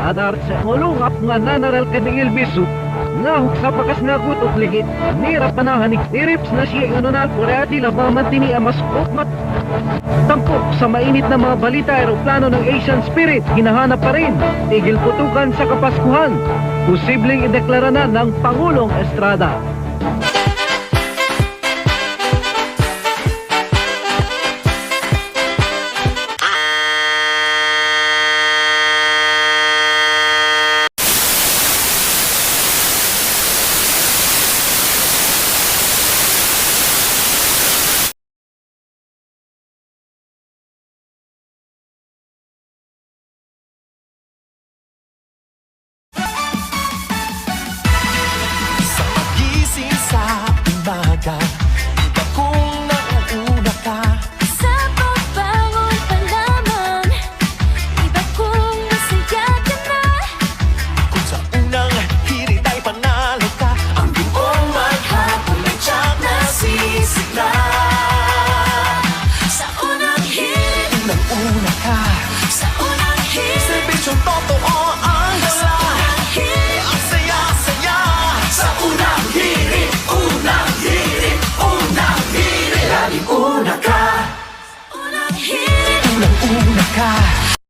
Adar sa mulungap nga nanaral ka ng ilbiso, nga sa pakas nga gutok ligit, nira panahanik, nirips na siya inunal, kureati labamantini amas ukmat. Tampok sa mainit na mga balita aeroplano ng Asian Spirit, hinahanap pa rin, tigil putukan sa Kapaskuhan, posibleng ideklara na ng Pangulong Estrada. Iba kung nauuna ka sa pagbangon pa lamang, iba kung masaya ka na. kung sa unang hirit ay panalo ka. Ang buong maghapon may tiyak na sisigla. Sa unang hirit, Unang-una ka, sa unang hirit, serbisyong totoo ang dala. sa unang hirit, Ang saya-saya sa unang hirit. Unang hirit, unang hirit. Laging una ka, unang hirit. unang-una ka.